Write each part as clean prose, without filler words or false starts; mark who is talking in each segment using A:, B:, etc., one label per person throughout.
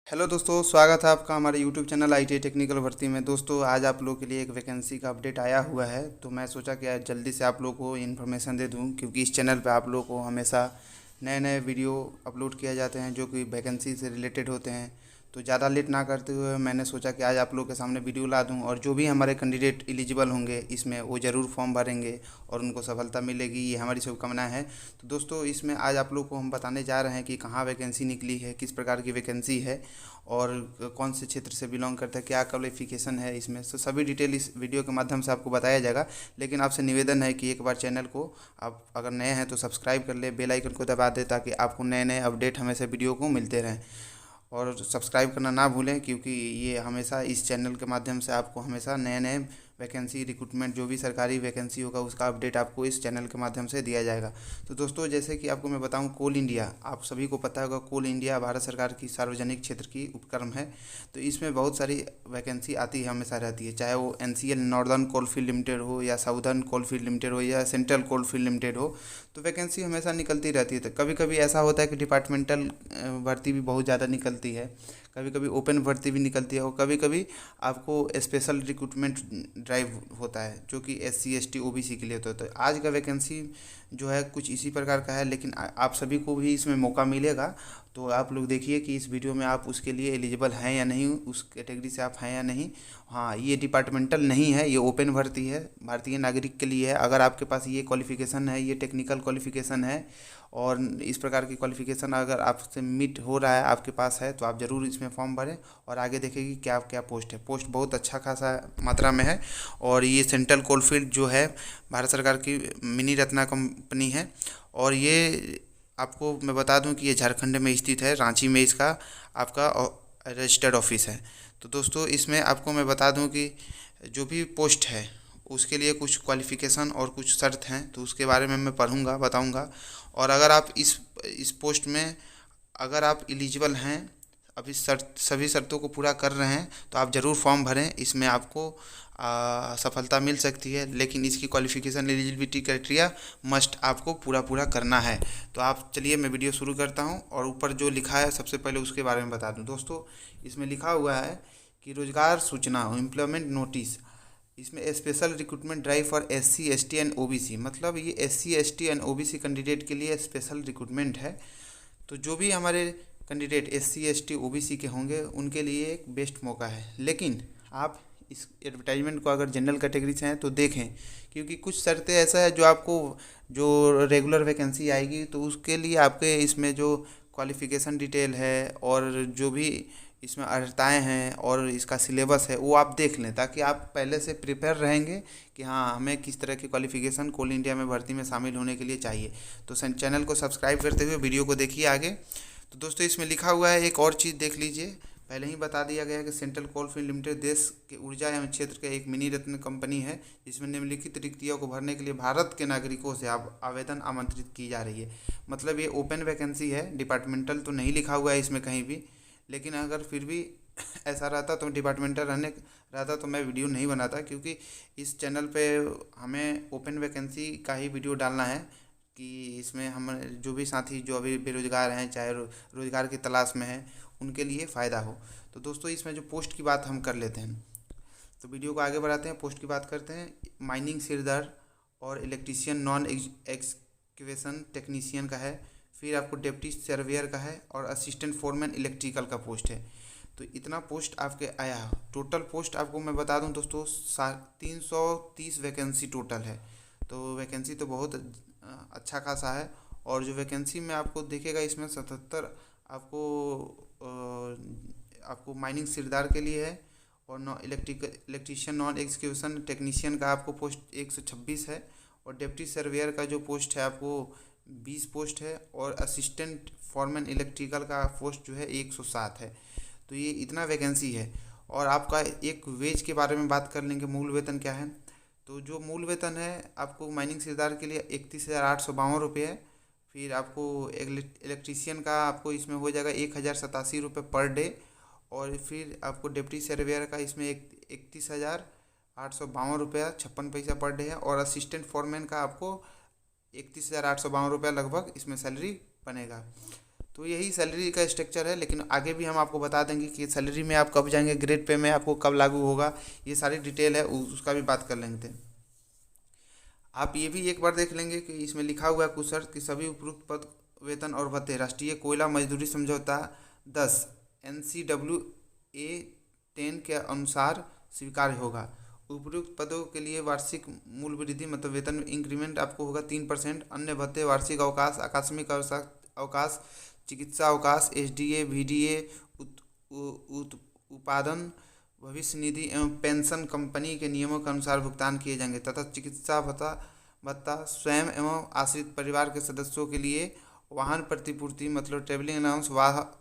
A: Hello दोस्तों, स्वागत है आपका हमारे यूट्यूब चैनल आईटीआई टेक्निकल भर्ती में। दोस्तों, आज आप लोगों के लिए एक वैकेंसी का अपडेट आया हुआ है, तो मैं सोचा कि आज जल्दी से आप लोगों को इन्फॉर्मेशन दे दूं, क्योंकि इस चैनल पे आप लोगों को हमेशा नए नए वीडियो अपलोड किए जाते हैं जो कि वैकेंसी से रिलेटेड होते हैं। तो ज़्यादा लेट ना करते हुए मैंने सोचा कि आज आप लोगों के सामने वीडियो ला दूं, और जो भी हमारे कैंडिडेट एलिजिबल होंगे इसमें वो ज़रूर फॉर्म भरेंगे और उनको सफलता मिलेगी, ये हमारी शुभकामनाएं हैं। तो दोस्तों, इसमें आज आप लोग को हम बताने जा रहे हैं कि कहाँ वैकेंसी निकली है, किस प्रकार की वैकेंसी है और कौन से क्षेत्र से बिलोंग करता है, क्या क्वालिफिकेशन है इसमें। तो सभी डिटेल इस वीडियो के माध्यम से आपको बताया जाएगा। लेकिन आपसे निवेदन है कि एक बार चैनल को आप अगर नए हैं तो सब्सक्राइब कर ले, बेल आइकन को दबा दे, ताकि आपको नए नए अपडेट हमेशा वीडियो को मिलते रहें। और सब्सक्राइब करना ना भूलें, क्योंकि ये हमेशा इस चैनल के माध्यम से आपको हमेशा नए नए वैकेंसी रिक्रूटमेंट जो भी सरकारी वैकेंसी होगा उसका अपडेट आपको इस चैनल के माध्यम से दिया जाएगा। तो दोस्तों, जैसे कि आपको मैं बताऊं, कोल इंडिया आप सभी को पता होगा। कोल इंडिया भारत सरकार की सार्वजनिक क्षेत्र की उपक्रम है। तो इसमें बहुत सारी वैकेंसी आती है, हमेशा रहती है, चाहे वो एनसीएल नॉर्दर्न कोलफील्ड लिमिटेड हो या साउदर्न कोलफील्ड लिमिटेड हो या सेंट्रल कोलफील्ड लिमिटेड हो। तो वैकेंसी हमेशा निकलती रहती है। तो कभी कभी ऐसा होता है कि डिपार्टमेंटल भर्ती भी बहुत ज़्यादा निकलती है, कभी कभी ओपन भर्ती भी निकलती है, और कभी कभी आपको स्पेशल रिक्रूटमेंट ड्राइव होता है जो कि एससी एसटी ओबीसी के लिए होता है। तो आज का वैकेंसी जो है कुछ इसी प्रकार का है, लेकिन आप सभी को भी इसमें मौका मिलेगा। तो आप लोग देखिए कि इस वीडियो में आप उसके लिए एलिजिबल हैं या नहीं, उस कैटेगरी से आप हैं या नहीं। हाँ, ये डिपार्टमेंटल नहीं है, ये ओपन भर्ती है, भारतीय नागरिक के लिए है। अगर आपके पास ये क्वालिफिकेशन है, ये टेक्निकल क्वालिफिकेशन है, और इस प्रकार की क्वालिफिकेशन अगर आपसे मीट हो रहा है, आपके पास है, तो आप ज़रूर इसमें फॉर्म भरें। और आगे देखें कि क्या क्या पोस्ट है। पोस्ट बहुत अच्छा खासा मात्रा में है। और ये सेंट्रल कोलफील्ड जो है भारत सरकार की मिनी रत्ना कंपनी है। और ये आपको मैं बता दूं कि ये झारखंड में स्थित है, रांची में इसका आपका रजिस्टर्ड ऑफिस है। तो दोस्तों, इसमें आपको मैं बता दूं कि जो भी पोस्ट है उसके लिए कुछ क्वालिफ़िकेशन और कुछ शर्त हैं, तो उसके बारे में मैं पढ़ूंगा, बताऊंगा। और अगर आप इस पोस्ट में अगर आप एलिजिबल हैं, अभी सभी शर्तों को पूरा कर रहे हैं, तो आप ज़रूर फॉर्म भरें। इसमें आपको सफलता मिल सकती है, लेकिन इसकी क्वालिफ़िकेशन एलिजिबिलिटी क्राइटेरिया मस्ट आपको पूरा पूरा करना है। तो आप चलिए, मैं वीडियो शुरू करता हूं, और ऊपर जो लिखा है सबसे पहले उसके बारे में बता दूं। दोस्तों, इसमें लिखा हुआ है कि रोजगार सूचना एम्प्लॉयमेंट नोटिस, इसमें special recruitment drive for SC ST and OBC, मतलब ये SC ST and OBC candidate के लिए स्पेशल रिक्रूटमेंट है। तो जो भी हमारे कैंडिडेट एससी एसटी ओबीसी के होंगे उनके लिए एक बेस्ट मौका है। लेकिन आप इस एडवर्टाइजमेंट को अगर जनरल कैटेगरी से हैं तो देखें, क्योंकि कुछ शर्तें ऐसा है जो आपको जो रेगुलर वैकेंसी आएगी तो उसके लिए आपके इसमें जो क्वालिफ़िकेशन डिटेल है और जो भी इसमें अर्हताएँ हैं और इसका सिलेबस है वो आप देख लें, ताकि आप पहले से प्रिपेयर रहेंगे कि हाँ, हमें किस तरह की क्वालिफ़िकेशन कोल इंडिया में भर्ती में शामिल होने के लिए चाहिए। तो चैनल को सब्सक्राइब करते हुए वीडियो को देखिए आगे। तो दोस्तों, इसमें लिखा हुआ है, एक और चीज़ देख लीजिए। पहले ही बता दिया गया है कि सेंट्रल कोलफील्ड लिमिटेड देश के ऊर्जा एवं क्षेत्र का एक मिनी रत्न कंपनी है, जिसमें निम्नलिखित रिक्तियों को भरने के लिए भारत के नागरिकों से आवेदन आमंत्रित की जा रही है। मतलब ये ओपन वैकेंसी है, डिपार्टमेंटल तो नहीं लिखा हुआ है इसमें कहीं भी। लेकिन अगर फिर भी ऐसा रहता तो डिपार्टमेंटल रहता तो मैं वीडियो नहीं बनाता, क्योंकि इस चैनल पे हमें ओपन वैकेंसी का ही वीडियो डालना है, कि इसमें हम जो भी साथी जो अभी बेरोजगार हैं, चाहे रोजगार की तलाश में हैं, उनके लिए फ़ायदा हो। तो दोस्तों, इसमें जो पोस्ट की बात हम कर लेते हैं, तो वीडियो को आगे बढ़ाते हैं, पोस्ट की बात करते हैं। माइनिंग सिरदार और इलेक्ट्रीशियन नॉन एक्सकेवेशन टेक्नीशियन का है। फिर आपको डिप्टी सर्वेयर का है, और असिस्टेंट फोरमैन इलेक्ट्रिकल का पोस्ट है। तो इतना पोस्ट आपके आया। टोटल पोस्ट आपको मैं बता दूं दोस्तों, 330 वैकेंसी टोटल है। तो वैकेंसी तो बहुत अच्छा खासा है। और जो वैकेंसी में आपको देखेगा, इसमें 77 आपको आपको माइनिंग सिरदार के लिए है, और इलेक्ट्रीशियन नॉन एक्सक्यूशन टेक्नीशियन का आपको पोस्ट 126 है, और डिप्टी सर्वेयर का जो पोस्ट है आपको 20 पोस्ट है, और असिस्टेंट फॉरमैन इलेक्ट्रिकल का पोस्ट जो है 107 है। तो ये इतना वैकेंसी है। और आपका एक वेज के बारे में बात कर लेंगे, मूल वेतन क्या है। तो जो मूल वेतन है आपको माइनिंग सिरदार के लिए 31,852 है। फिर आपको इलेक्ट्रीशियन का आपको इसमें हो जाएगा 1,087 पर डे। और फिर आपको डिप्टी सर्वेयर का इसमें 31,852 56 पर डे है। और असिस्टेंट फोरमैन का आपको 31,852 लगभग इसमें सैलरी बनेगा। तो यही सैलरी का स्ट्रक्चर है, लेकिन आगे भी हम आपको बता देंगे कि सैलरी में आप कब जाएंगे, ग्रेड पे में आपको कब लागू होगा, ये सारी डिटेल है, उसका भी बात कर लेंगे। आप ये भी एक बार देख लेंगे कि इसमें लिखा हुआ है कुछ शर्त कि सभी उपरोक्त पद, वेतन और भत्ते राष्ट्रीय कोयला मजदूरी समझौता 10 NCWA 10 के अनुसार स्वीकार्य होगा। उपयुक्त पदों के लिए वार्षिक मूल वृद्धि मतलब वेतन इंक्रीमेंट आपको होगा 3%। अन्य भत्ते, वार्षिक अवकाश, आकस्मिक अवकाश, चिकित्सा अवकाश, SDA, VDA, उत्पादन भविष्य निधि एवं पेंशन कंपनी के नियमों के अनुसार भुगतान किए जाएंगे तथा चिकित्सा भत्ता स्वयं एवं आश्रित परिवार के सदस्यों के लिए वाहन प्रतिपूर्ति मतलब ट्रेवलिंग अलाउंस,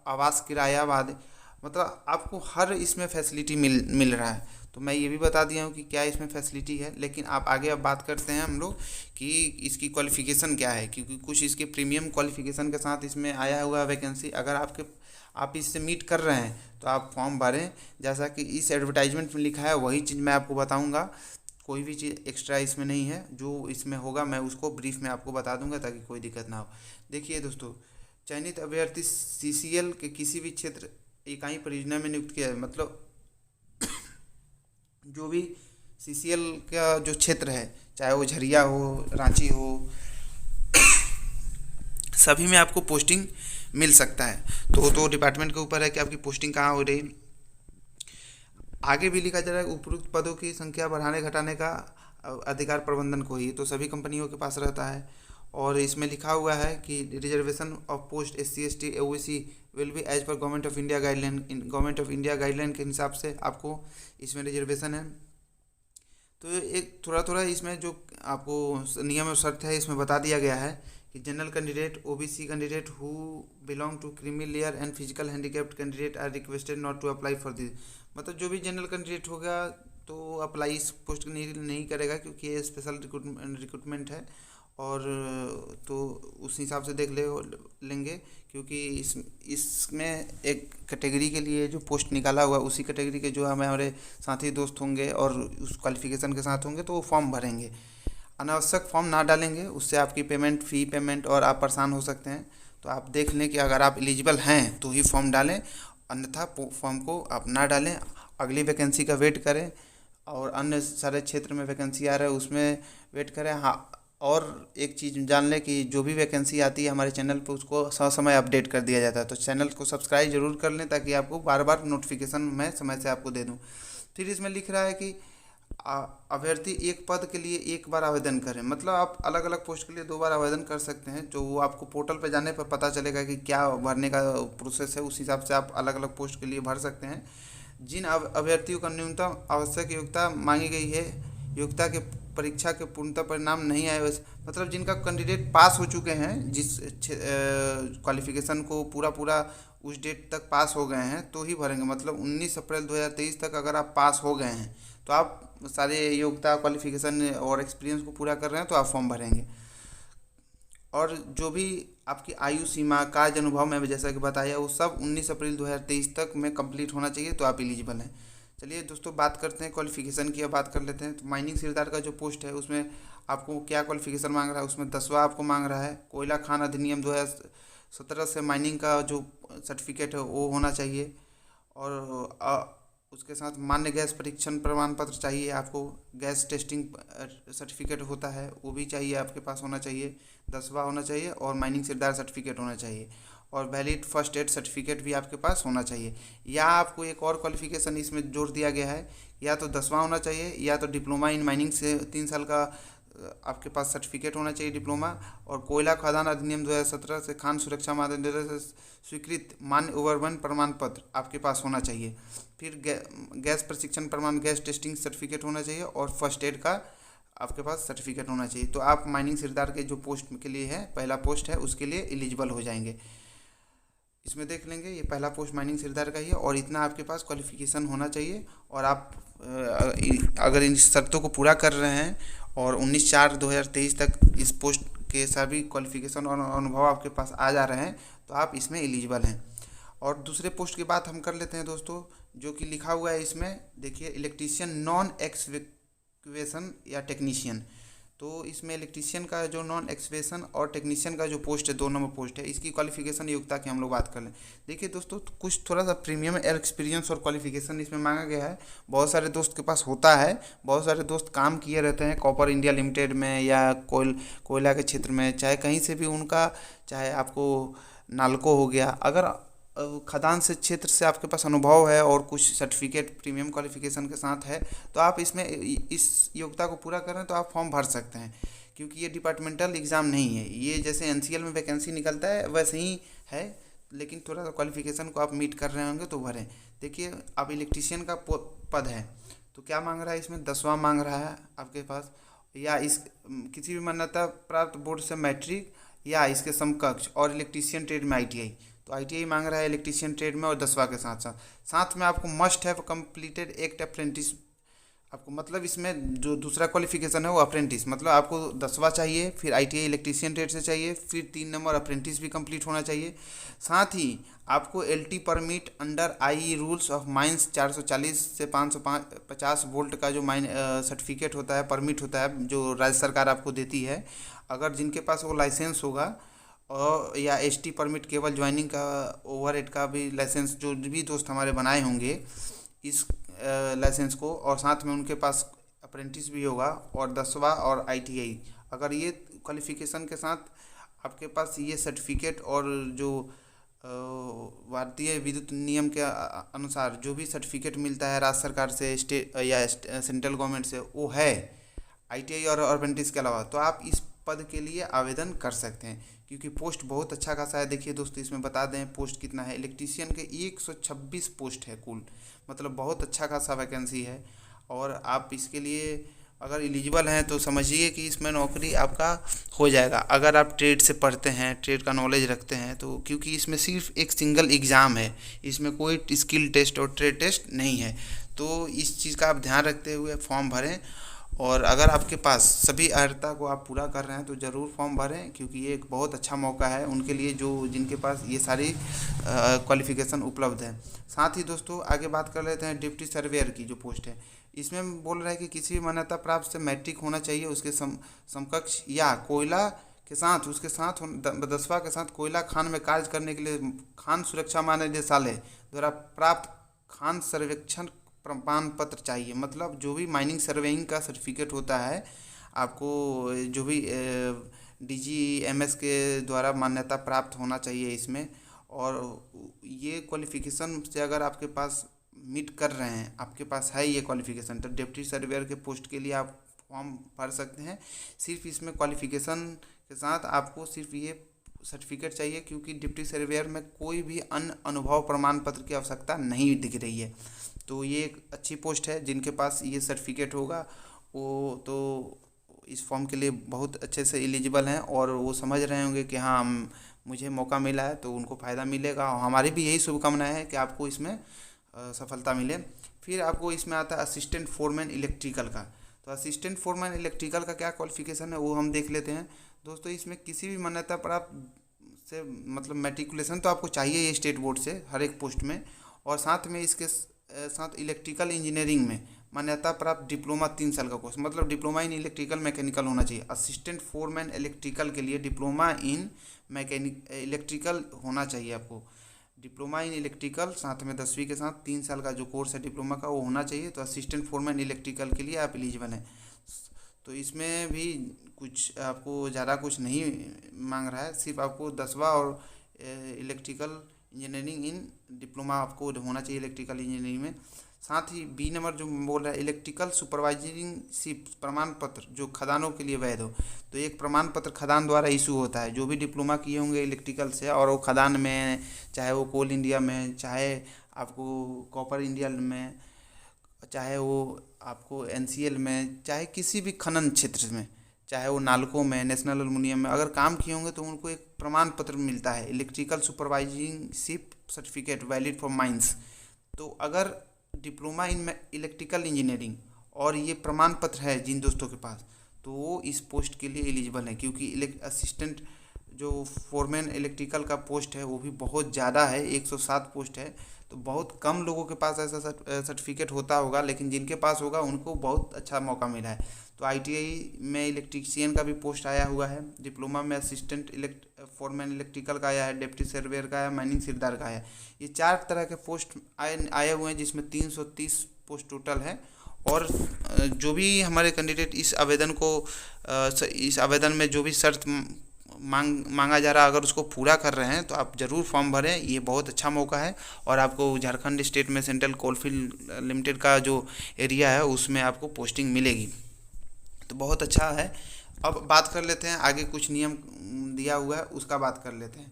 A: आवास किराया वाद, मतलब आपको हर इसमें फैसिलिटी मिल रहा है। तो मैं ये भी बता दिया हूँ कि क्या इसमें फैसिलिटी है, लेकिन आप आगे अब बात करते हैं हम लोग कि इसकी क्वालिफ़िकेशन क्या है, क्योंकि कुछ इसके प्रीमियम क्वालिफ़िकेशन के साथ इसमें आया हुआ वैकेंसी। अगर आप इससे मीट कर रहे हैं तो आप फॉर्म भरें, जैसा कि इस एडवर्टाइजमेंट में लिखा है वही चीज़ मैं आपको बताऊंगा। कोई भी चीज़ एक्स्ट्रा इसमें नहीं है, जो इसमें होगा मैं उसको ब्रीफ में आपको बता दूंगा ताकि कोई दिक्कत ना हो। देखिए दोस्तों, चयनित अभ्यर्थी CCL के किसी भी क्षेत्र इकाई परियोजना में नियुक्त किया है, मतलब जो भी CCL का जो क्षेत्र है, चाहे वो झरिया हो, रांची हो, सभी में आपको पोस्टिंग मिल सकता है। तो डिपार्टमेंट के ऊपर है कि आपकी पोस्टिंग कहाँ हो रही। आगे भी लिखा जा रहा है उपयुक्त पदों की संख्या बढ़ाने घटाने का अधिकार प्रबंधन को ही तो सभी कंपनियों के पास रहता है। और इसमें लिखा हुआ है कि reservation of post SC ST OBC will be as per government of India guideline के हिसाब से आपको इसमें रिजर्वेशन है। तो एक थोड़ा इसमें जो आपको नियम और शर्त है इसमें बता दिया गया है कि general candidate, OBC candidate who belong to creamy layer and physical handicapped candidate are requested not to apply for this, मतलब जो भी जनरल कैंडिडेट होगा तो अप्लाई इस पोस्ट नहीं करेगा, क्योंकि ये स्पेशल रिक्रूटमेंट है। और तो उस हिसाब से देख लेंगे, क्योंकि इसमें एक कैटेगरी के लिए जो पोस्ट निकाला हुआ उसी कैटेगरी के जो हमारे साथी दोस्त होंगे और उस क्वालिफिकेशन के साथ होंगे तो वो फॉर्म भरेंगे। अनावश्यक फॉर्म ना डालेंगे, उससे आपकी फी पेमेंट और आप परेशान हो सकते हैं। तो आप देख लें कि अगर आप एलिजिबल हैं तो ही फॉर्म डालें, अन्यथा फॉर्म को आप ना डालें। अगली वैकेंसी का वेट करें और अन्य सारे क्षेत्र में वैकेंसी आ रहा है उसमें वेट करें। हाँ, और एक चीज़ जान लें कि जो भी वैकेंसी आती है हमारे चैनल पर उसको समय अपडेट कर दिया जाता है, तो चैनल को सब्सक्राइब जरूर कर लें ताकि आपको बार बार नोटिफिकेशन मैं समय से आपको दे दूँ। फिर इसमें लिख रहा है कि अभ्यर्थी एक पद के लिए एक बार आवेदन करें, मतलब आप अलग अलग पोस्ट के लिए 2 बार आवेदन कर सकते हैं। जो वो आपको पोर्टल पर जाने पर पता चलेगा कि क्या भरने का प्रोसेस है, उस हिसाब से आप अलग अलग पोस्ट के लिए भर सकते हैं। जिन अभ्यर्थियों का न्यूनतम आवश्यक योग्यता मांगी गई है, योग्यता के परीक्षा के पूर्णतः परिणाम नहीं आए, वैसे मतलब जिनका कैंडिडेट पास हो चुके हैं, जिस क्वालिफिकेशन को पूरा उस डेट तक पास हो गए हैं तो ही भरेंगे। मतलब 19 अप्रैल 2023 तक अगर आप पास हो गए हैं तो आप सारे योग्यता, क्वालिफिकेशन और एक्सपीरियंस को पूरा कर रहे हैं तो आप फॉर्म भरेंगे। और जो भी आपकी आयु सीमा, कार्य अनुभव में जैसा कि बताया वो सब 19 अप्रैल 2023 तक में कंप्लीट होना चाहिए तो आप एलिजिबल हैं। चलिए दोस्तों, बात करते हैं क्वालिफिकेशन की, अब बात कर लेते हैं। तो माइनिंग सिरदार का जो पोस्ट है उसमें आपको क्या क्वालिफिकेशन मांग रहा है, उसमें 10वां आपको मांग रहा है। कोयला खान अधिनियम 2017 से माइनिंग का जो सर्टिफिकेट है वो होना चाहिए। और उसके साथ मान्य गैस परीक्षण प्रमाण पत्र चाहिए आपको, गैस टेस्टिंग सर्टिफिकेट होता है वो भी चाहिए, आपके पास होना चाहिए, 10वां होना चाहिए। और माइनिंग सिरदार सर्टिफिकेट होना चाहिए और वैलिड फर्स्ट एड सर्टिफिकेट भी आपके पास होना चाहिए। या आपको एक और क्वालिफिकेशन इसमें जोड़ दिया गया है, या तो 10वां होना चाहिए या तो डिप्लोमा इन माइनिंग से 3 साल का आपके पास सर्टिफिकेट होना चाहिए डिप्लोमा। और कोयला खदान अधिनियम 2017 से खान सुरक्षा महानिदेशालय से स्वीकृत मान्य ओवरबर्न प्रमाण पत्र आपके पास होना चाहिए। फिर गैस प्रशिक्षण प्रमाण, गैस टेस्टिंग सर्टिफिकेट होना चाहिए और फर्स्ट एड का आपके पास सर्टिफिकेट होना चाहिए। तो आप माइनिंग सिरदार के जो पोस्ट के लिए है, पहला पोस्ट है, उसके लिए एलिजिबल हो जाएंगे। इसमें देख लेंगे, ये पहला पोस्ट माइनिंग सिरदार का ही है और इतना आपके पास क्वालिफिकेशन होना चाहिए। और आप अगर इन शर्तों को पूरा कर रहे हैं और 19/4/2023 तक इस पोस्ट के सभी क्वालिफिकेशन और अनुभव आपके पास आ जा रहे हैं तो आप इसमें एलिजिबल हैं। और दूसरे पोस्ट की बात हम कर लेते हैं दोस्तों, जो कि लिखा हुआ है इसमें, देखिए, इलेक्ट्रीशियन नॉन एक्सवेशन या टेक्नीशियन। तो इसमें इलेक्ट्रीशियन का जो नॉन एक्सप्रेशन और टेक्नीशियन का जो पोस्ट है 2 नंबर पोस्ट है, इसकी क्वालिफिकेशन योग्यता की हम लोग बात कर लें। देखिए दोस्तों, तो कुछ थोड़ा सा प्रीमियम एक्सपीरियंस और क्वालिफिकेशन इसमें मांगा गया है। बहुत सारे दोस्त के पास होता है, बहुत सारे दोस्त काम किए रहते हैं कॉपर इंडिया लिमिटेड में या कोयला के क्षेत्र में, चाहे कहीं से भी उनका, चाहे आपको नालको हो गया, अगर खदान से क्षेत्र से आपके पास अनुभव है और कुछ सर्टिफिकेट प्रीमियम क्वालिफिकेशन के साथ है, तो आप इसमें इस योग्यता को पूरा करें तो आप फॉर्म भर सकते हैं। क्योंकि ये डिपार्टमेंटल एग्ज़ाम नहीं है, ये जैसे एनसीएल में वैकेंसी निकलता है वैसे ही है, लेकिन थोड़ा सा क्वालिफिकेशन को आप मीट कर रहे होंगे तो भरें। देखिए, अब इलेक्ट्रीशियन का पद है तो क्या मांग रहा है इसमें, 10वां मांग रहा है आपके पास, या इस किसी भी मान्यता प्राप्त बोर्ड से मैट्रिक या इसके समकक्ष, और इलेक्ट्रीशियन ट्रेड में आईटीआई। तो आईटीआई मांग रहा है इलेक्ट्रीशियन ट्रेड में, और 10वां के साथ साथ में आपको must have completed act apprentice. आपको मतलब इसमें जो दूसरा क्वालिफिकेशन है वो अप्रेंटिस, मतलब आपको 10वां चाहिए, फिर आईटीआई इलेक्ट्रीशियन ट्रेड से चाहिए, फिर 3 नंबर अप्रेंटिस भी कंप्लीट होना चाहिए। साथ ही आपको LT permit under I rules of mines 440 से 550 वोल्ट का जो माइन सर्टिफिकेट होता है, परमिट होता है, जो राज्य सरकार आपको देती है। अगर जिनके पास वो लाइसेंस होगा, और या एसटी परमिट केवल ज्वाइनिंग का, ओवरहेड का भी लाइसेंस, जो भी दोस्त हमारे बनाए होंगे इस लाइसेंस को, और साथ में उनके पास अप्रेंटिस भी होगा, और 10वां और आईटीआई, अगर ये क्वालिफिकेशन के साथ आपके पास ये सर्टिफिकेट और जो भारतीय विद्युत नियम के अनुसार जो भी सर्टिफिकेट मिलता है राज्य सरकार से, स्टेट या सेंट्रल गवर्नमेंट से, वो है आईटीआई और अप्रेंटिस के अलावा, तो आप इस पद के लिए आवेदन कर सकते हैं। क्योंकि पोस्ट बहुत अच्छा खासा है। देखिए दोस्तों, इसमें बता दें पोस्ट कितना है। इलेक्ट्रीशियन के 126 पोस्ट है कुल, मतलब बहुत अच्छा खासा वैकेंसी है। और आप इसके लिए अगर एलिजिबल हैं तो समझिए कि इसमें नौकरी आपका हो जाएगा, अगर आप ट्रेड से पढ़ते हैं, ट्रेड का नॉलेज रखते हैं तो। क्योंकि इसमें सिर्फ एक सिंगल एग्ज़ाम है, इसमें कोई स्किल टेस्ट और ट्रेड टेस्ट नहीं है। तो इस चीज़ का आप ध्यान रखते हुए फॉर्म भरें। और अगर आपके पास सभी अर्हता को आप पूरा कर रहे हैं तो ज़रूर फॉर्म भरें, क्योंकि ये एक बहुत अच्छा मौका है उनके लिए जो जिनके पास ये सारी क्वालिफिकेशन उपलब्ध है। साथ ही दोस्तों आगे बात कर लेते हैं डिप्टी सर्वेयर की जो पोस्ट है। इसमें बोल रहा है कि किसी भी मान्यता प्राप्त से मैट्रिक होना चाहिए, उसके समकक्ष या कोयला के साथ, उसके साथ 10वां के साथ कोयला खान में कार्य करने के लिए खान सुरक्षा महानिदेशालय द्वारा प्राप्त खान सर्वेक्षण प्रमाण पत्र चाहिए। मतलब जो भी माइनिंग सर्वेइंग का सर्टिफिकेट होता है, आपको जो भी डीजीएमएस के द्वारा मान्यता प्राप्त होना चाहिए इसमें। और ये क्वालिफिकेशन से अगर आपके पास मीट कर रहे हैं, आपके पास है ये क्वालिफिकेशन, तो डिप्टी सर्वेयर के पोस्ट के लिए आप फॉर्म भर सकते हैं। सिर्फ इसमें क्वालिफिकेशन के साथ आपको सिर्फ ये सर्टिफिकेट चाहिए, क्योंकि डिप्टी सर्वेयर में कोई भी अन्य अनुभव प्रमाण पत्र की आवश्यकता नहीं दिख रही है। तो ये एक अच्छी पोस्ट है। जिनके पास ये सर्टिफिकेट होगा वो तो इस फॉर्म के लिए बहुत अच्छे से एलिजिबल हैं, और वो समझ रहे होंगे कि हाँ मुझे मौका मिला है तो उनको फ़ायदा मिलेगा। और हमारी भी यही शुभकामनाएं है कि आपको इसमें सफलता मिले। फिर आपको इसमें आता है असिस्टेंट फोरमैन इलेक्ट्रिकल का। तो असिस्टेंट फोरमैन इलेक्ट्रिकल का क्या क्वालिफिकेशन है वो हम देख लेते हैं। दोस्तों, इसमें किसी भी मान्यता प्राप्त से, मतलब मैट्रिकुलेशन तो आपको चाहिए ये स्टेट बोर्ड से हर एक पोस्ट में, और साथ में इसके साथ इलेक्ट्रिकल इंजीनियरिंग में मान्यता प्राप्त डिप्लोमा 3 साल का कोर्स, मतलब डिप्लोमा इन इलेक्ट्रिकल मैकेनिकल होना चाहिए। असिस्टेंट फोरमैन इलेक्ट्रिकल के लिए डिप्लोमा इन इलेक्ट्रिकल होना चाहिए आपको। डिप्लोमा इन इलेक्ट्रिकल साथ में 10वीं के साथ 3 साल का जो कोर्स है डिप्लोमा का वो होना चाहिए। तो असिस्टेंट फोरमैन इलेक्ट्रिकल के लिए आप एलिजिबल हैं। तो इसमें भी कुछ आपको ज़्यादा कुछ नहीं मांग रहा है, सिर्फ आपको 10वां और इलेक्ट्रिकल इंजीनियरिंग इन डिप्लोमा आपको होना चाहिए इलेक्ट्रिकल इंजीनियरिंग में। साथ ही बी नंबर जो बोल रहा है इलेक्ट्रिकल सुपरवाइजरिंगशिप प्रमाण पत्र जो खदानों के लिए वैध हो। तो एक प्रमाण पत्र खदान द्वारा इशू होता है, जो भी डिप्लोमा किए होंगे इलेक्ट्रिकल से, और वो खदान में, चाहे वो कोल इंडिया में, चाहे आपको कॉपर इंडिया में, चाहे वो आपको एनसीएल में, चाहे किसी भी खनन क्षेत्र में, चाहे वो नालको में, नेशनल एल्युमिनियम में अगर काम किए होंगे तो उनको एक प्रमाण पत्र मिलता है, electrical supervisingship certificate valid for mines. तो अगर डिप्लोमा इन इलेक्ट्रिकल इंजीनियरिंग और ये प्रमाण पत्र है जिन दोस्तों के पास, तो वो इस पोस्ट के लिए एलिजिबल है। क्योंकि असिस्टेंट जो फोरमैन इलेक्ट्रिकल का पोस्ट है वो भी बहुत ज़्यादा है, 107 पोस्ट है। तो बहुत कम लोगों के पास ऐसा सर्टिफिकेट होता होगा, लेकिन जिनके पास होगा उनको बहुत अच्छा मौका मिला है। तो आईटीआई में इलेक्ट्रीशियन का भी पोस्ट आया हुआ है, डिप्लोमा में असिस्टेंट फोरमैन इलेक्ट्रिकल का आया है, डिप्टी सर्वेयर का है, माइनिंग सिरदार का है। ये 4 तरह के पोस्ट आए हुए हैं, जिसमें 330 पोस्ट टोटल है। और जो भी हमारे कैंडिडेट इस आवेदन में जो भी शर्त मांगा जा रहा है, अगर उसको पूरा कर रहे हैं तो आप ज़रूर फॉर्म भरें। ये बहुत अच्छा मौका है। और आपको झारखंड स्टेट में सेंट्रल कोलफील्ड लिमिटेड का जो एरिया है उसमें आपको पोस्टिंग मिलेगी, तो बहुत अच्छा है। अब बात कर लेते हैं आगे, कुछ नियम दिया हुआ है उसका बात कर लेते हैं।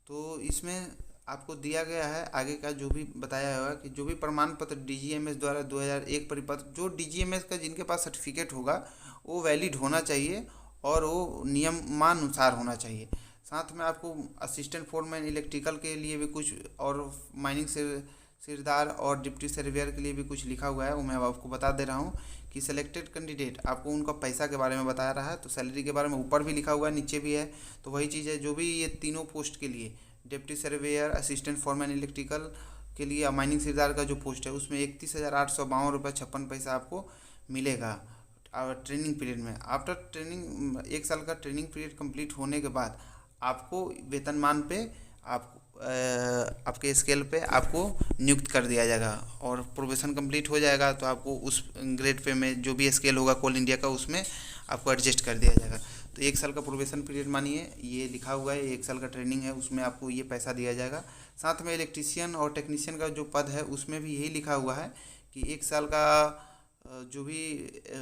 A: तो इसमें आपको दिया गया है आगे का जो भी बताया हुआ है कि जो भी प्रमाण पत्र डीजीएमएस द्वारा 2001 परिपत्र, जो डीजीएमएस का जिनके पास सर्टिफिकेट होगा वो वैलिड होना चाहिए और वो नियमानुसार होना चाहिए। साथ में आपको असिस्टेंट फोरमैन इलेक्ट्रिकल के लिए भी कुछ, और माइनिंग सिरदार और डिप्टी सर्वेयर के लिए भी कुछ लिखा हुआ है, वो मैं आपको बता दे रहा हूँ कि सिलेक्टेड कैंडिडेट, आपको उनका पैसा के बारे में बता रहा है। तो सैलरी के बारे में ऊपर भी लिखा हुआ है, नीचे भी है। तो वही चीज़ है, जो भी ये तीनों पोस्ट के लिए, deputy surveyor, assistant foreman electrical के लिए, माइनिंग सिरदार का जो पोस्ट है उसमें 31,852 रुपये 56 पैसा आपको मिलेगा ट्रेनिंग पीरियड में। आफ्टर ट्रेनिंग, 1 साल का ट्रेनिंग पीरियड कंप्लीट होने के बाद आपको वेतनमान पे आपके स्केल पे आपको नियुक्त कर दिया जाएगा। और प्रोबेशन कंप्लीट हो जाएगा तो आपको उस ग्रेड पे में जो भी स्केल होगा कोल इंडिया का, उसमें आपको एडजस्ट कर दिया जाएगा। तो 1 साल का प्रोबेशन पीरियड मानिए, ये लिखा हुआ है, 1 साल का ट्रेनिंग है, उसमें आपको ये पैसा दिया जाएगा। साथ में इलेक्ट्रीशियन और टेक्नीशियन का जो पद है उसमें भी यही लिखा हुआ है कि 1 साल का जो भी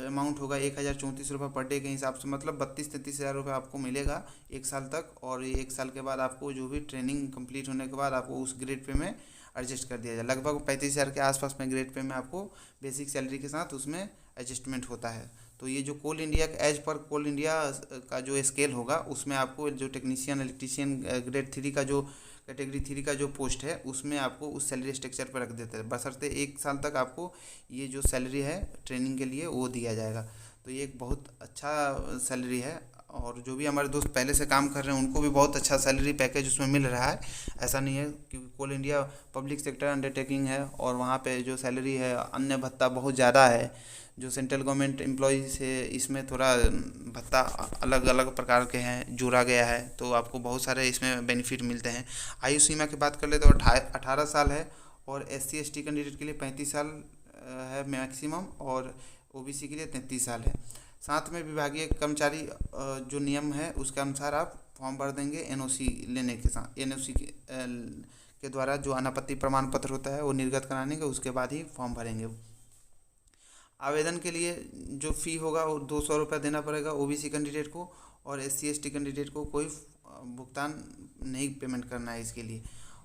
A: अमाउंट होगा 1,034 रुपये पर डे के हिसाब से, मतलब 32-33 हज़ार रुपये आपको मिलेगा 1 साल तक। और ये 1 साल के बाद आपको जो भी ट्रेनिंग कंप्लीट होने के बाद आपको उस ग्रेड पे में एडजस्ट कर दिया जाए। लगभग 35 हज़ार के आसपास में ग्रेड पे में आपको बेसिक सैलरी के साथ उसमें एडजस्टमेंट होता है। तो ये जो कोल इंडिया एज पर कोल इंडिया का जो स्केल होगा उसमें आपको जो टेक्नीशियन इलेक्ट्रीशियन ग्रेड 3 का जो कैटेगरी 3 का जो पोस्ट है उसमें आपको उस सैलरी स्ट्रक्चर पर रख देते हैं, बशर्ते 1 साल तक आपको ये जो सैलरी है ट्रेनिंग के लिए वो दिया जाएगा। तो ये एक बहुत अच्छा सैलरी है। और जो भी हमारे दोस्त पहले से काम कर रहे हैं उनको भी बहुत अच्छा सैलरी पैकेज उसमें मिल रहा है। ऐसा नहीं है, क्योंकि कोल इंडिया पब्लिक सेक्टर अंडरटेकिंग है और वहाँ पे जो सैलरी है, अन्य भत्ता बहुत ज़्यादा है। जो सेंट्रल गवर्नमेंट एम्प्लॉय से इसमें थोड़ा भत्ता अलग अलग प्रकार के हैं, जोड़ा गया है, तो आपको बहुत सारे इसमें बेनिफिट मिलते हैं। आयु सीमा की बात कर ले तो 18 साल है, और SC/ST कैंडिडेट के लिए 35 साल है मैक्सिमम, और OBC के लिए 33 साल है। साथ में विभागीय कर्मचारी जो नियम है उसके अनुसार आप फॉर्म भर देंगे। NOC लेने के साथ, NOC के द्वारा जो अनापत्ति प्रमाण पत्र होता है वो निर्गत कराने के उसके बाद ही फॉर्म भरेंगे। आवेदन के लिए जो फ़ी होगा वो 200 रुपये देना पड़ेगा OBC कैंडिडेट को, और SC/ST कैंडिडेट को कोई भुगतान नहीं पेमेंट करना है इसके लिए।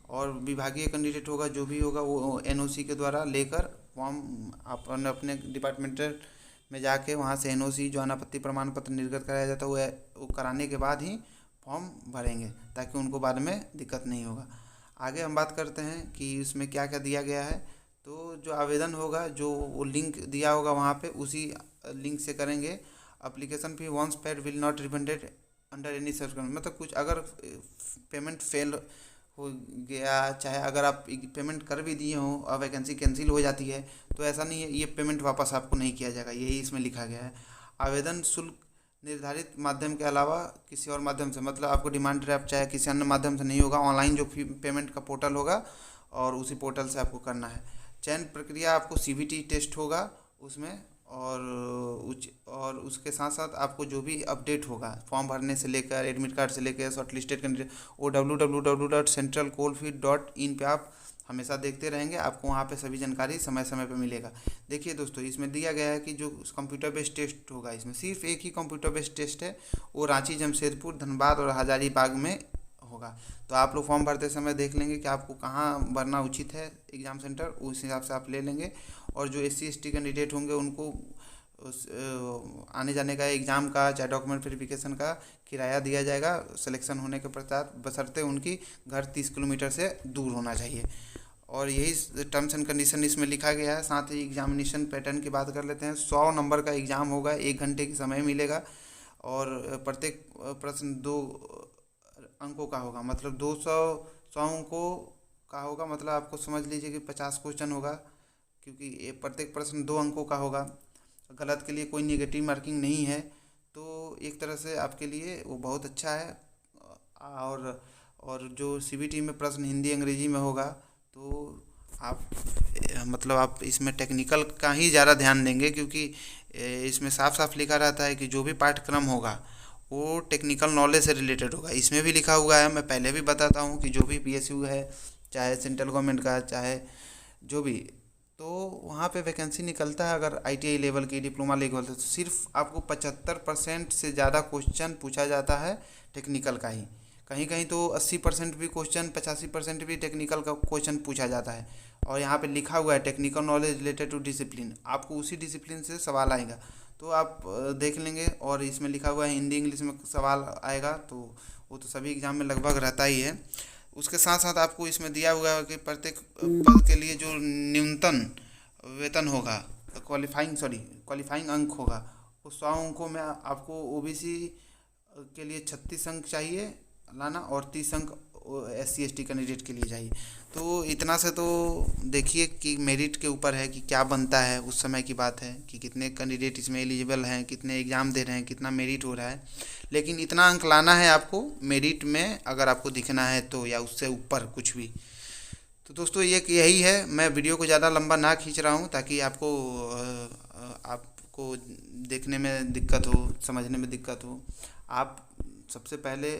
A: और विभागीय कैंडिडेट होगा जो भी होगा वो NOC के द्वारा लेकर फॉर्म अपने अपने डिपार्टमेंटल में जाके वहाँ से NOC जो अनापत्ति प्रमाण पत्र निर्गत कराया जाता है वो कराने के बाद ही फॉर्म भरेंगे, ताकि उनको बाद में दिक्कत नहीं होगा। आगे हम बात करते हैं कि उसमें क्या क्या दिया गया है। तो जो आवेदन होगा, जो वो लिंक दिया होगा वहाँ पे, उसी लिंक से करेंगे। Application fee once paid will not refunded under any circumstances, मतलब कुछ अगर पेमेंट फेल हो गया, चाहे अगर आप पेमेंट कर भी दिए हो और वैकेंसी कैंसिल हो जाती है, तो ऐसा नहीं है, ये पेमेंट वापस आपको नहीं किया जाएगा, यही इसमें लिखा गया है। आवेदन शुल्क निर्धारित माध्यम के अलावा किसी और माध्यम से, मतलब आपको डिमांड ड्राफ्ट चाहे किसी अन्य माध्यम से नहीं होगा, ऑनलाइन जो पेमेंट का पोर्टल होगा और उसी पोर्टल से आपको करना है। चयन प्रक्रिया आपको CBT टेस्ट होगा उसमें, और उसके साथ साथ आपको जो भी अपडेट होगा फॉर्म भरने से लेकर एडमिट कार्ड से लेकर शॉर्ट लिस्टेड कैंडिडेट, वो www.centralcoalfield.in पे आप हमेशा देखते रहेंगे, आपको वहाँ पे सभी जानकारी समय समय पे मिलेगा। देखिए दोस्तों, इसमें दिया गया है कि जो कंप्यूटर बेस्ड टेस्ट होगा, इसमें सिर्फ एक ही कंप्यूटर बेस्ड टेस्ट है, वो रांची, जमशेदपुर, धनबाद और हजारीबाग में होगा। तो आप लोग फॉर्म भरते समय देख लेंगे कि आपको कहाँ भरना उचित है एग्ज़ाम सेंटर, उस हिसाब से आप ले लेंगे। और जो SC/ST कैंडिडेट होंगे उनको आने जाने का, एग्ज़ाम का, चाहे डॉक्यूमेंट वेरिफिकेशन का किराया दिया जाएगा सिलेक्शन होने के पश्चात, बशर्ते उनकी घर 30 किलोमीटर से दूर होना चाहिए। और यही टर्म्स एंड कंडीशन इसमें लिखा गया है। साथ ही एग्जामिनेशन पैटर्न की बात कर लेते हैं। 100 नंबर का एग्ज़ाम होगा, 1 घंटे की समय मिलेगा, और प्रत्येक प्रश्न 2 अंकों का होगा, मतलब 200 100 अंकों का होगा, मतलब आपको समझ लीजिए कि 50 क्वेश्चन होगा, क्योंकि ये प्रत्येक प्रश्न 2 अंकों का होगा। गलत के लिए कोई नेगेटिव मार्किंग नहीं है, तो एक तरह से आपके लिए वो बहुत अच्छा है। और जो सीबीटी में प्रश्न हिंदी अंग्रेजी में होगा, तो आप मतलब आप इसमें टेक्निकल का ही ज़्यादा ध्यान देंगे, क्योंकि इसमें साफ साफ लिखा रहता है कि जो भी पाठ्यक्रम होगा वो टेक्निकल नॉलेज से रिलेटेड होगा। इसमें भी लिखा हुआ है, मैं पहले भी बताता हूँ कि जो भी पीएसयू है, चाहे सेंट्रल गवर्नमेंट का, चाहे जो भी, तो वहाँ पे वैकेंसी निकलता है अगर आईटीआई लेवल की, डिप्लोमा लेवल तो सिर्फ आपको 75% से ज़्यादा क्वेश्चन पूछा जाता है टेक्निकल का ही। कहीं कहीं तो 80% भी क्वेश्चन, 85% भी टेक्निकल का क्वेश्चन पूछा जाता है। और यहाँ पे लिखा हुआ है technical knowledge related to discipline, आपको उसी डिसिप्लिन से सवाल आएगा, तो आप देख लेंगे। और इसमें लिखा हुआ है हिंदी इंग्लिश में सवाल आएगा, तो वो तो सभी एग्जाम में लगभग रहता ही है। उसके साथ साथ आपको इसमें दिया हुआ है कि प्रत्येक पद के लिए जो न्यूनतम वेतन होगा, क्वालिफाइंग अंक होगा, वो 100 अंकों में आपको ओबीसी के लिए 36 अंक चाहिए लाना, और 30 अंक SC ST कैंडिडेट के लिए चाहिए। तो इतना से तो देखिए कि मेरिट के ऊपर है कि क्या बनता है, उस समय की बात है कि कितने कैंडिडेट इसमें एलिजिबल हैं, कितने एग्ज़ाम दे रहे हैं, कितना मेरिट हो रहा है। लेकिन इतना अंक लाना है आपको मेरिट में, अगर आपको दिखना है तो, या उससे ऊपर कुछ भी। तो दोस्तों ये यही है, मैं वीडियो को ज़्यादा लंबा ना खींच रहा हूँ, ताकि आपको देखने में दिक्कत हो, समझने में दिक्कत हो। आप सबसे पहले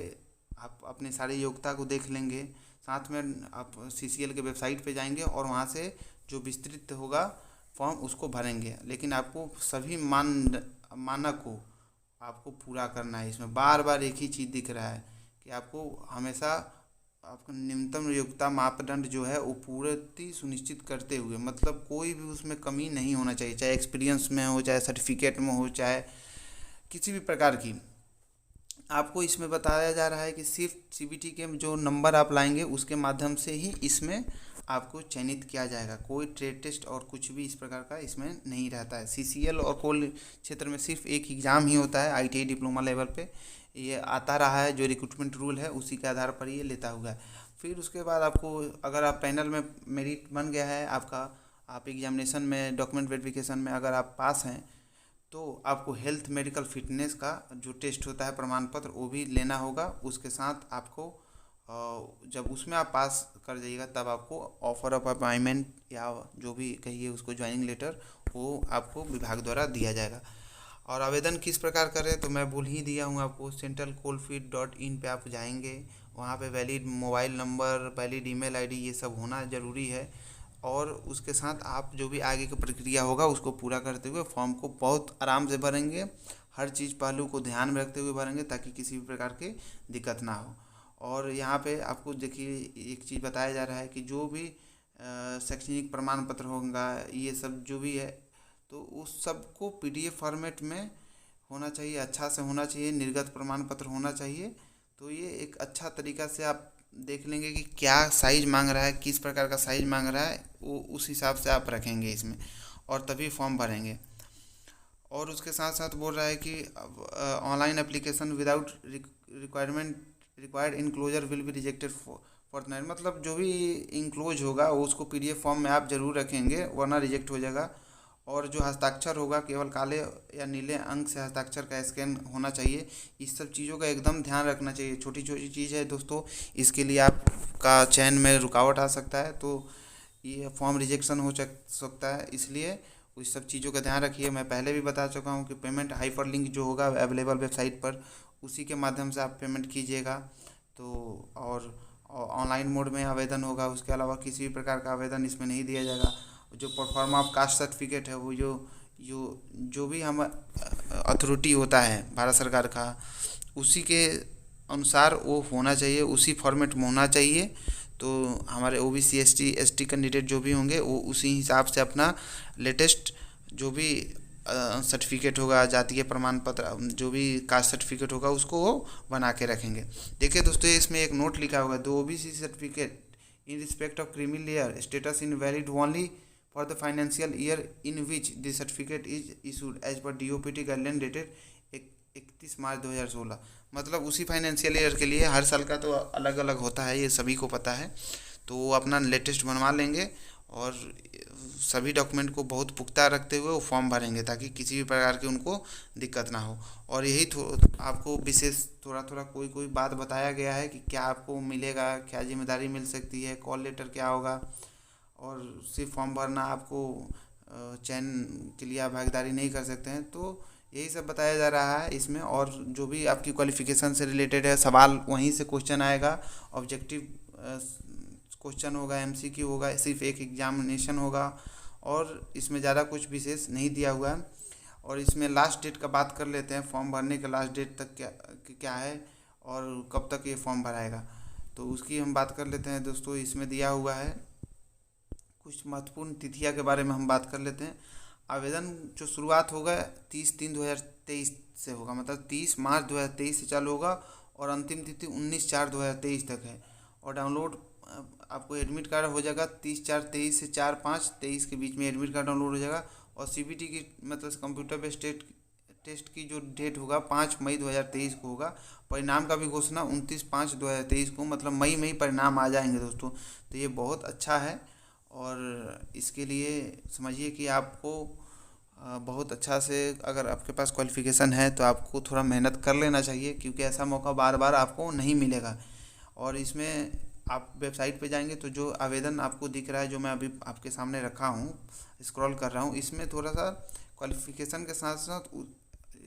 A: आप अपनी सारी योग्यता को देख लेंगे, साथ में आप CCL के वेबसाइट पे जाएंगे और वहाँ से जो विस्तृत होगा फॉर्म उसको भरेंगे। लेकिन आपको सभी मानक को आपको पूरा करना है। इसमें बार बार एक ही चीज़ दिख रहा है कि आपको हमेशा आपको न्यूनतम योग्यता मापदंड जो है वो पूर्ति सुनिश्चित करते हुए, मतलब कोई भी उसमें कमी नहीं होना चाहिए, चाहे एक्सपीरियंस में हो, चाहे सर्टिफिकेट में हो, चाहे किसी भी प्रकार की। आपको इसमें बताया जा रहा है कि सिर्फ सीबीटी के जो नंबर आप लाएंगे उसके माध्यम से ही इसमें आपको चयनित किया जाएगा। कोई ट्रेड टेस्ट और कुछ भी इस प्रकार का इसमें नहीं रहता है। CCL और कोल क्षेत्र में सिर्फ एक एग्ज़ाम ही होता है, ITI डिप्लोमा लेवल पे ये आता रहा है, जो रिक्रूटमेंट रूल है उसी के आधार पर ये लेता हुआ है। फिर उसके बाद आपको, अगर आप पैनल में मेरिट बन गया है आपका, आप एग्जामिनेशन में डॉक्यूमेंट वेरिफिकेशन में अगर आप पास हैं, तो आपको हेल्थ मेडिकल फिटनेस का जो टेस्ट होता है प्रमाण पत्र, वो भी लेना होगा। उसके साथ आपको जब उसमें आप पास कर जाइएगा तब आपको ऑफर ऑफ अपॉइंटमेंट, या जो भी कहिए उसको, ज्वाइनिंग लेटर, वो आपको विभाग द्वारा दिया जाएगा। और आवेदन किस प्रकार करें तो मैं बोल ही दिया हूँ आपको, centralcoalfield.in पे आप जाएंगे, वहाँ पे valid mobile number, valid email ID, ये सब होना ज़रूरी है। और उसके साथ आप जो भी आगे की प्रक्रिया होगा उसको पूरा करते हुए फॉर्म को बहुत आराम से भरेंगे, हर चीज़ पहलू को ध्यान में रखते हुए भरेंगे, ताकि किसी भी प्रकार की दिक्कत ना हो। और यहाँ पे आपको देखिए एक चीज़ बताया जा रहा है कि जो भी शैक्षणिक प्रमाण पत्र होगा, ये सब जो भी है, तो उस सब को PDF फॉर्मेट में होना चाहिए, अच्छा से होना चाहिए, निर्गत प्रमाण पत्र होना चाहिए। तो ये एक अच्छा तरीका से आप देख लेंगे कि क्या साइज़ मांग रहा है, किस प्रकार का साइज़ मांग रहा है, वो उस हिसाब से आप रखेंगे इसमें, और तभी फॉर्म भरेंगे। और उसके साथ साथ बोल रहा है कि online application without required enclosure will be rejected for the, मतलब जो भी इंक्लोज होगा वो उसको PDF फॉर्म में आप ज़रूर रखेंगे, वरना रिजेक्ट हो जाएगा। और जो हस्ताक्षर होगा केवल काले या नीले अंक से हस्ताक्षर का स्कैन होना चाहिए। इस सब चीज़ों का एकदम ध्यान रखना चाहिए, छोटी छोटी चीज़ है दोस्तों, इसके लिए आपका चयन में रुकावट आ सकता है, तो ये फॉर्म रिजेक्शन हो सकता है। इसलिए उस सब चीज़ों का ध्यान रखिए। मैं पहले भी बता चुका हूँ कि पेमेंट हाइपर लिंक जो होगा अवेलेबल वेबसाइट पर, उसी के माध्यम से आप पेमेंट कीजिएगा। तो और ऑनलाइन मोड में आवेदन होगा, उसके अलावा किसी भी प्रकार का आवेदन इसमें नहीं दिया जाएगा। जो परफॉर्म ऑफ कास्ट सर्टिफिकेट है, वो जो भी हम अथॉरिटी होता है भारत सरकार का, उसी के अनुसार वो होना चाहिए, उसी फॉर्मेट में होना चाहिए। तो हमारे OBC ST कैंडिडेट जो भी होंगे वो उसी हिसाब से अपना लेटेस्ट जो भी सर्टिफिकेट होगा, जातीय प्रमाण पत्र, जो भी कास्ट सर्टिफिकेट होगा, उसको वो बना के रखेंगे। देखिए दोस्तों, इसमें एक नोट लिखा हुआ है, the OBC certificate in respect of creamy layer status in valid only for the financial year in which the certificate is issued as per DOPT guideline dated 31 March 2016, मतलब उसी फाइनेंशियल ईयर के लिए। हर साल का तो अलग अलग होता है, ये सभी को पता है। तो वो अपना लेटेस्ट बनवा लेंगे और सभी डॉक्यूमेंट को बहुत पुख्ता रखते हुए वो फॉर्म भरेंगे, ताकि किसी भी प्रकार की उनको दिक्कत ना हो। और यही आपको विशेष थोड़ा थोड़ा कोई कोई बात बताया गया है कि क्या आपको मिलेगा, क्या जिम्मेदारी मिल सकती है, कॉल लेटर क्या होगा, और सिर्फ फॉर्म भरना, आपको चयन के लिए आप भागीदारी नहीं कर सकते हैं। तो यही सब बताया जा रहा है इसमें। और जो भी आपकी क्वालिफ़िकेशन से रिलेटेड है, सवाल वहीं से क्वेश्चन आएगा। ऑब्जेक्टिव क्वेश्चन होगा, एमसीक्यू होगा, सिर्फ एक एग्जामिनेशन होगा, और इसमें ज़्यादा कुछ विशेष नहीं दिया हुआ है। और इसमें लास्ट डेट का बात कर लेते हैं, फॉर्म भरने का लास्ट डेट तक क्या है और कब तक ये फॉर्म भराएगा, तो उसकी हम बात कर लेते हैं दोस्तों। इसमें दिया हुआ है कुछ महत्वपूर्ण तिथियां के बारे में हम बात कर लेते हैं। आवेदन जो शुरुआत होगा 30/3/2023 से होगा, मतलब 30 मार्च 2023 से चालू होगा, और अंतिम तिथि 19/4/2023 तक है। और डाउनलोड आपको एडमिट कार्ड हो जाएगा 30/4/23 से 4/5/23 के बीच में एडमिट कार्ड डाउनलोड हो जाएगा। और सीबीटी की मतलब कंप्यूटर बेस्ड टेस्ट की जो डेट होगा 5 मई 2023 को होगा। परिणाम का भी घोषणा 29/5/2023 को, मतलब मई में ही परिणाम आ जाएंगे दोस्तों। तो ये बहुत अच्छा है, और इसके लिए समझिए कि आपको बहुत अच्छा से, अगर आपके पास क्वालिफ़िकेशन है तो आपको थोड़ा मेहनत कर लेना चाहिए, क्योंकि ऐसा मौका बार बार आपको नहीं मिलेगा। और इसमें आप वेबसाइट पे जाएंगे तो जो आवेदन आपको दिख रहा है, जो मैं अभी आपके सामने रखा हूँ, स्क्रॉल कर रहा हूँ, इसमें थोड़ा सा क्वालिफ़िकेशन के साथ साथ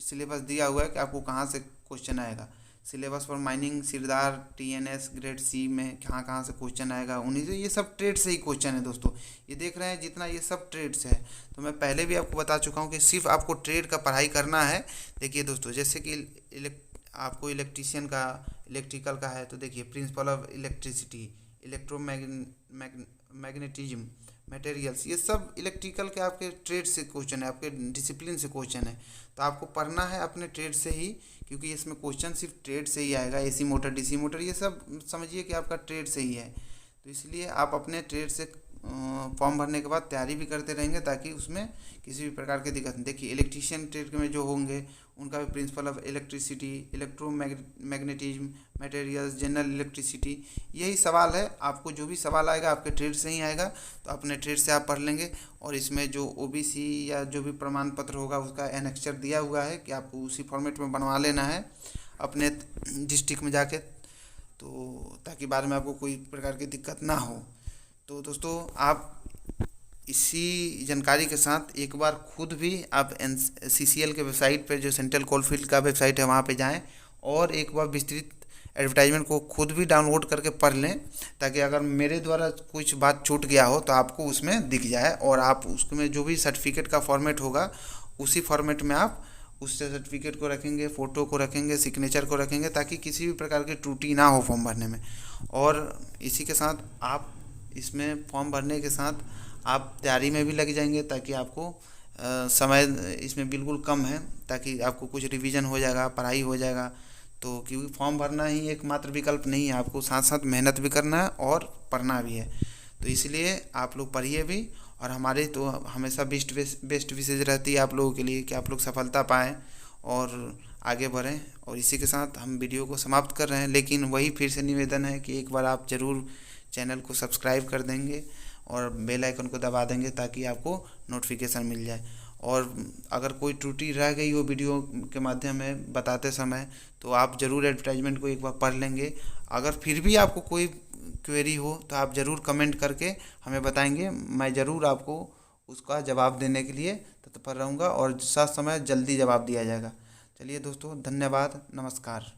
A: सिलेबस दिया हुआ है कि आपको कहाँ से क्वेश्चन आएगा। Syllabus for mining sirdar TNS grade C में कहाँ कहाँ से क्वेश्चन आएगा, उन्हीं से, ये सब ट्रेड से ही क्वेश्चन है दोस्तों। ये देख रहे हैं जितना, ये सब ट्रेड से है। तो मैं पहले भी आपको बता चुका हूँ कि सिर्फ आपको ट्रेड का पढ़ाई करना है। देखिए दोस्तों, जैसे कि आपको इलेक्ट्रिशियन का, इलेक्ट्रिकल का है, तो देखिए principle of electricity, magnetism, materials, ये सब इलेक्ट्रिकल के आपके ट्रेड से क्वेश्चन है, आपके डिसिप्लिन से क्वेश्चन है। तो आपको पढ़ना है अपने ट्रेड से ही, क्योंकि इसमें क्वेश्चन सिर्फ ट्रेड से ही आएगा। एसी मोटर, डीसी मोटर, ये सब समझिए कि आपका ट्रेड से ही है। तो इसलिए आप अपने ट्रेड से फॉर्म भरने के बाद तैयारी भी करते रहेंगे, ताकि उसमें किसी भी प्रकार की दिक्कत नहीं। देखिए इलेक्ट्रीशियन ट्रेड में जो होंगे उनका भी principle of electricity, magnetism, materials, general electricity, यही सवाल है। आपको जो भी सवाल आएगा आपके ट्रेड से ही आएगा, तो अपने ट्रेड से आप पढ़ लेंगे। और इसमें जो ओबीसी या जो भी प्रमाण पत्र होगा उसका एनेक्चर दिया हुआ है कि आपको उसी फॉर्मेट में बनवा लेना है अपने डिस्ट्रिक्ट में जाके, तो ताकि बाद में आपको कोई प्रकार की दिक्कत ना हो। तो दोस्तों, आप इसी जानकारी के साथ एक बार खुद भी आप CCL के वेबसाइट पर, जो सेंट्रल कोलफील्ड का वेबसाइट है, वहाँ पे जाएं और एक बार विस्तृत एडवर्टाइजमेंट को खुद भी डाउनलोड करके पढ़ लें, ताकि अगर मेरे द्वारा कुछ बात छूट गया हो तो आपको उसमें दिख जाए, और आप उसमें जो भी सर्टिफिकेट का फॉर्मेट होगा उसी फॉर्मेट में आप उस सर्टिफिकेट को रखेंगे, फ़ोटो को रखेंगे, सिग्नेचर को रखेंगे, ताकि किसी भी प्रकार की त्रुटि ना हो फॉर्म भरने में। और इसी के साथ आप इसमें फॉर्म भरने के साथ आप तैयारी में भी लग जाएंगे, ताकि आपको समय इसमें बिल्कुल कम है, ताकि आपको कुछ रिवीजन हो जाएगा, पढ़ाई हो जाएगा। तो क्योंकि फॉर्म भरना ही एकमात्र विकल्प नहीं है, आपको साथ साथ मेहनत भी करना है और पढ़ना भी है। तो इसलिए आप लोग पढ़िए भी, और हमारे तो हमेशा बेस्ट विशेष रहती है आप लोगों के लिए कि आप लोग सफलता पाएँ और आगे बढ़ें। और इसी के साथ हम वीडियो को समाप्त कर रहे हैं, लेकिन वही फिर से निवेदन है कि एक बार आप ज़रूर चैनल को सब्सक्राइब कर देंगे और बेल आइकन को दबा देंगे, ताकि आपको नोटिफिकेशन मिल जाए। और अगर कोई त्रुटि रह गई हो वीडियो के माध्यम में बताते समय, तो आप ज़रूर एडवर्टाइजमेंट को एक बार पढ़ लेंगे। अगर फिर भी आपको कोई क्वेरी हो तो आप ज़रूर कमेंट करके हमें बताएंगे, मैं ज़रूर आपको उसका जवाब देने के लिए तत्पर रहूँगा, और साथ समय जल्दी जवाब दिया जाएगा। चलिए दोस्तों, धन्यवाद, नमस्कार।